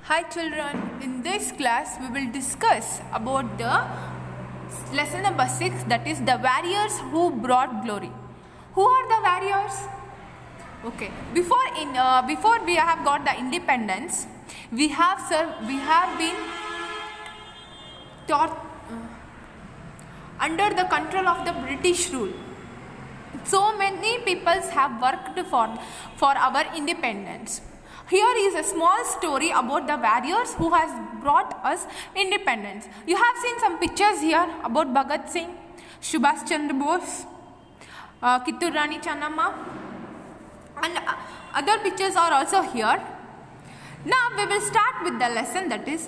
Hi children, in this class we will discuss about the lesson number 6, that is the warriors who brought glory. Who are the warriors? Okay, before we have got the independence, we have been taught under the control of the British rule. So many peoples have worked for our independence. Here is a small story about the warriors who has brought us independence. You have seen some pictures here about Bhagat Singh, Subhash Chandra Bose, Kittur Rani Channamma, and other pictures are also here. Now we will start with the lesson, that is,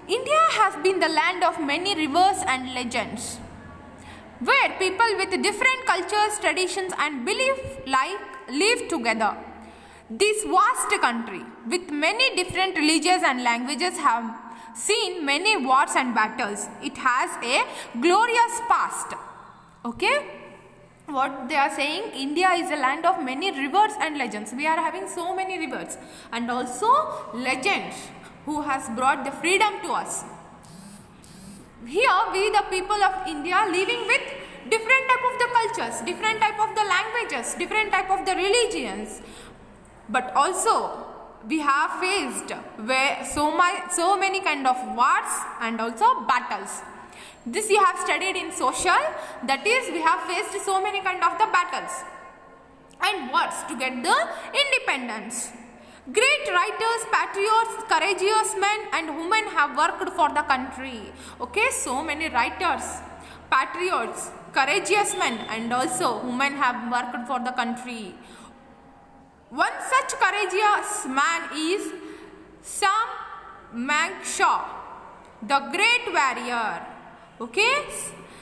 India has been the land of many rivers and legends, where people with different cultures, traditions and belief live together. This vast country with many different religions and languages have seen many wars and battles. It has a glorious past. Okay? What they are saying, India is a land of many rivers and legends. We are having so many rivers and also legends who has brought the freedom to us. Here we the people of India living with different type of the cultures, different type of the languages, different type of the religions. But also we have faced so many kind of wars and also battles. This you have studied in social, that is we have faced so many kind of the battles and wars to get the independence. Great writers, patriots, courageous men and women have worked for the country. Okay, so many writers, patriots, courageous men and also women have worked for the country. One such courageous man is Sam Manekshaw, the great warrior. Okay,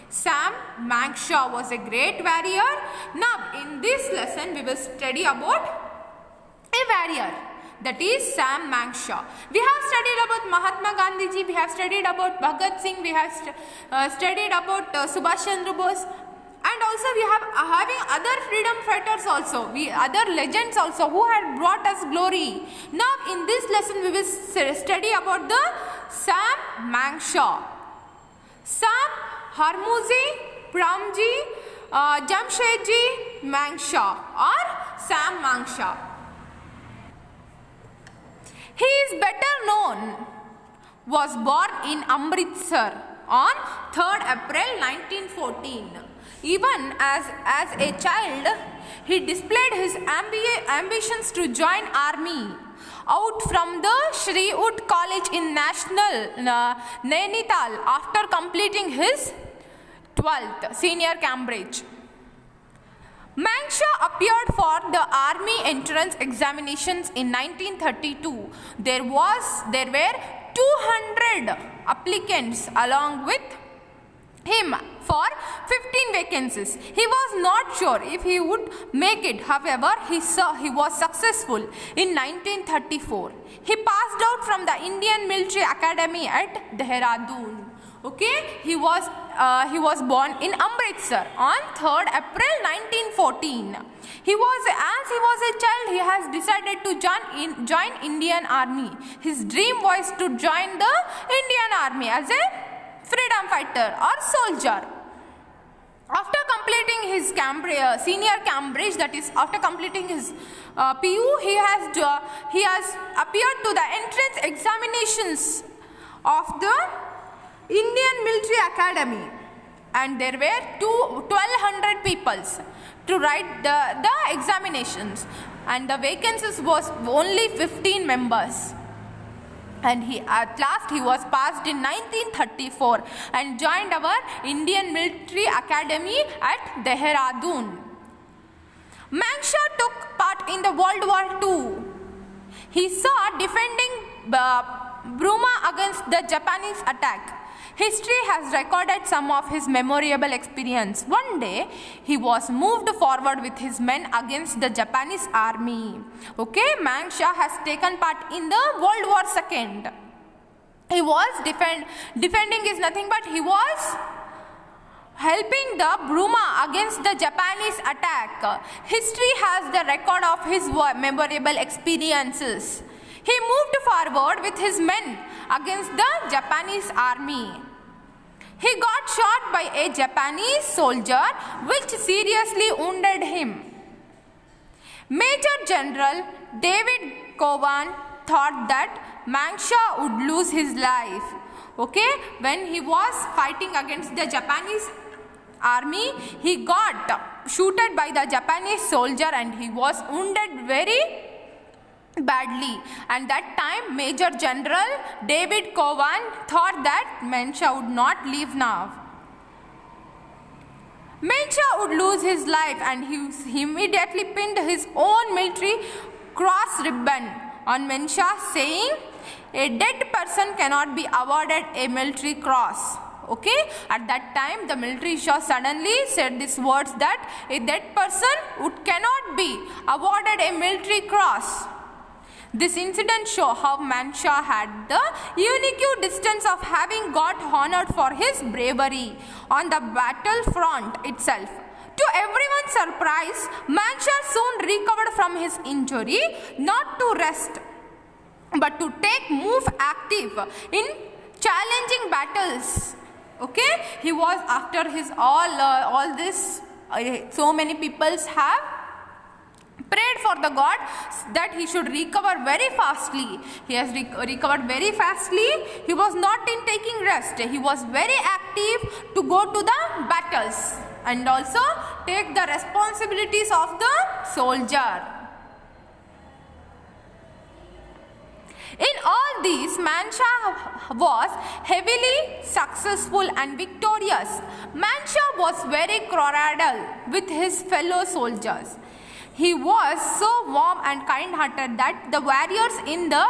Sam Manekshaw was a great warrior. Now in this lesson we will study about a warrior, that is Sam Manekshaw. We have studied about Mahatma Gandhi, we have studied about Bhagat Singh, we have studied about Subhash Chandra Bose. And also we have having other freedom fighters also, other legends also who had brought us glory. Now in this lesson we will study about the Sam Manekshaw. Sam Harmuzi Pramji Jamshedji Manekshaw or Sam Manekshaw. He is better known, was born in Amritsar on 3rd April 1914. Even as a child, he displayed his ambitions to join army. Out from the Shri Ud College in National Nainital after completing his 12th senior Cambridge. Manekshaw appeared for the army entrance examinations in 1932. There were 200 applicants along with him for 15 vacancies. He was not sure if he would make it. However, he was successful in 1934. He passed out from the Indian Military Academy at Dehradun. Okay, he was born in Amritsar on 3rd April 1914. As he was a child, he has decided to join Indian Army. His dream was to join the Indian Army as a freedom fighter or soldier. After completing his senior Cambridge, that is after completing his PU, he has appeared to the entrance examinations of the Indian Military Academy, and there were 1200 people to write the examinations, and the vacancies was only 15 members. And at last he was passed in 1934 and joined our Indian Military Academy at Dehradun. Manekshaw took part in the World War II. He saw defending Burma against the Japanese attack. History has recorded some of his memorable experience. One day, he was moved forward with his men against the Japanese army. Okay, Manekshaw has taken part in the World War II. He was defending is nothing but he was helping the Burma against the Japanese attack. History has the record of his memorable experiences. He moved forward with his men against the Japanese army. He got shot by a Japanese soldier, which seriously wounded him. Major General David Cowan thought that Mancha would lose his life. Okay, when he was fighting against the Japanese army, he got shooted by the Japanese soldier and he was wounded very badly. And that time Major General David Cowan thought that Mancha would not live now. Mancha would lose his life, and he immediately pinned his own military cross ribbon on Mancha, saying, "A dead person cannot be awarded a military cross." Okay, at that time the military suddenly said these words that a dead person cannot be awarded a military cross. This incident shows how Mancha had the unique distance of having got honored for his bravery on the battlefront itself. To everyone's surprise, Mancha soon recovered from his injury, not to rest, but to move active in challenging battles. Okay, he was after his all this. So many peoples have prayed for the God that he should recover very fastly. He has recovered very fastly. He was not in taking rest. He was very active to go to the battles and also take the responsibilities of the soldier. In all these, Mancha was heavily successful and victorious. Mancha was very cordial with his fellow soldiers. He was so warm and kind-hearted that the warriors in the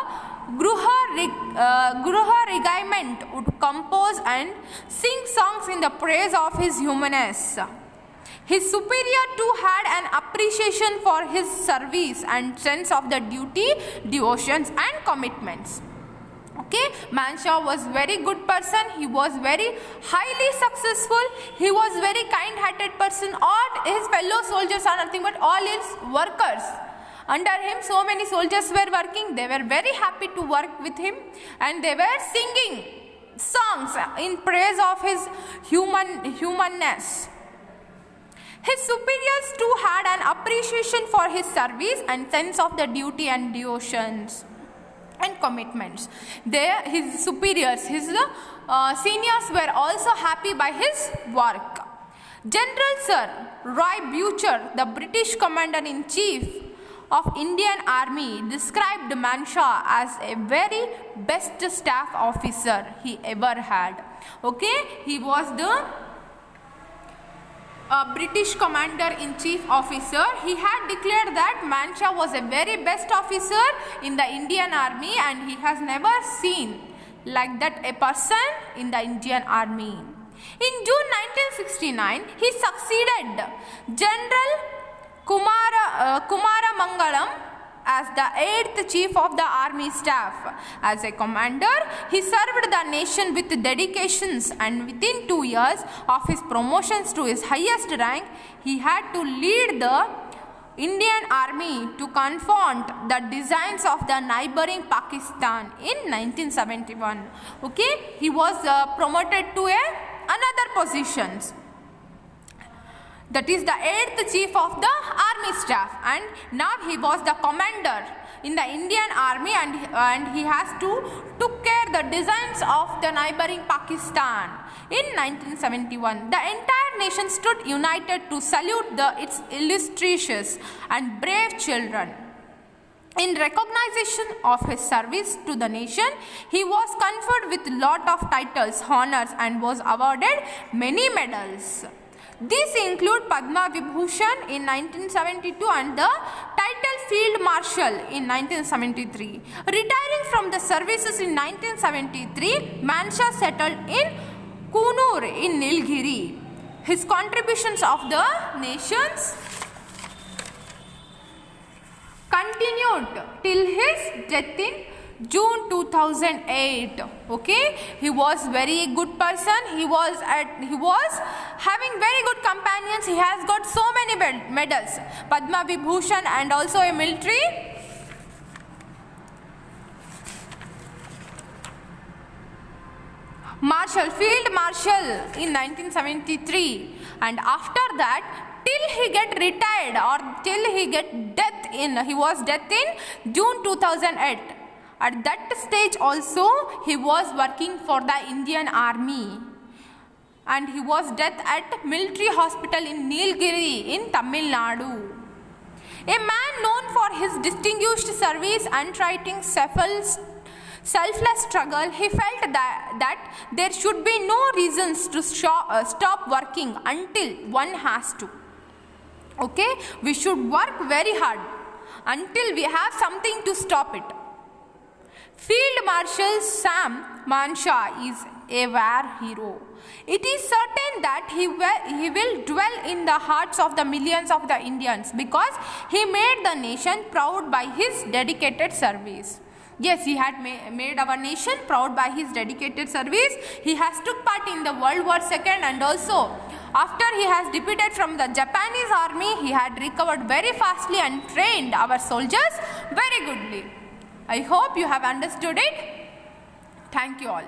Gruha regiment would compose and sing songs in the praise of his humanness. His superior too had an appreciation for his service and sense of the duty, devotions and commitments. Okay, Mancha was very good person. He was very highly successful. He was very kind-hearted person. All his fellow soldiers are nothing but all his workers. Under him, so many soldiers were working. They were very happy to work with him, and they were singing songs in praise of his humanness. His superiors too had an appreciation for his service and sense of the duty and devotions and commitments. His superiors, his seniors were also happy by his work. General Sir Roy Bucher, the British Commander-in-Chief of Indian Army, described Mancha as a very best staff officer he ever had. Okay, he was the British Commander-in-Chief officer. He had declared that Mancha was a very best officer in the Indian Army, and he has never seen like that a person in the Indian Army. In June 1969, he succeeded General Kumara Mangalam as the 8th Chief of the Army Staff. As a commander, he served the nation with dedications, and within 2 years of his promotions to his highest rank, he had to lead the Indian Army to confront the designs of the neighboring Pakistan in 1971. Okay, he was promoted to another positions. That is the 8th Chief of the Army Staff, and now he was the commander in the Indian Army, and he has to took care the designs of the neighboring Pakistan in 1971. The entire nation stood united to salute its illustrious and brave children. In recognition of his service to the nation, he was conferred with lot of titles, honors, and was awarded many medals. These include Padma Vibhushan in 1972 and the title Field Marshal in 1973. Retiring from the services in 1973, Mancha settled in Kunur in Nilgiri. His contributions of the nations continued till his death in June 2008. Okay, he was very good person. He was having very good companions. He has got so many medals, Padma Vibhushan, and also a military Marshal, Field Marshal in 1973, and after that till he get retired or till he get death in, he was death in June 2008. At that stage also he was working for the Indian Army, and he was death at military hospital in Nilgiri in Tamil Nadu. A man known for his distinguished service and writing selfless struggle, he felt that there should be no reasons to stop working until one has to. Okay, we should work very hard until we have something to stop it. Field Marshal Sam Manshaw is a war hero. It is certain that he will dwell in the hearts of the millions of the Indians because he made the nation proud by his dedicated service. Yes, he had made our nation proud by his dedicated service. He has took part in the World War II, and also after he has defeated from the Japanese army, he had recovered very fastly and trained our soldiers very goodly. I hope you have understood it. Thank you all.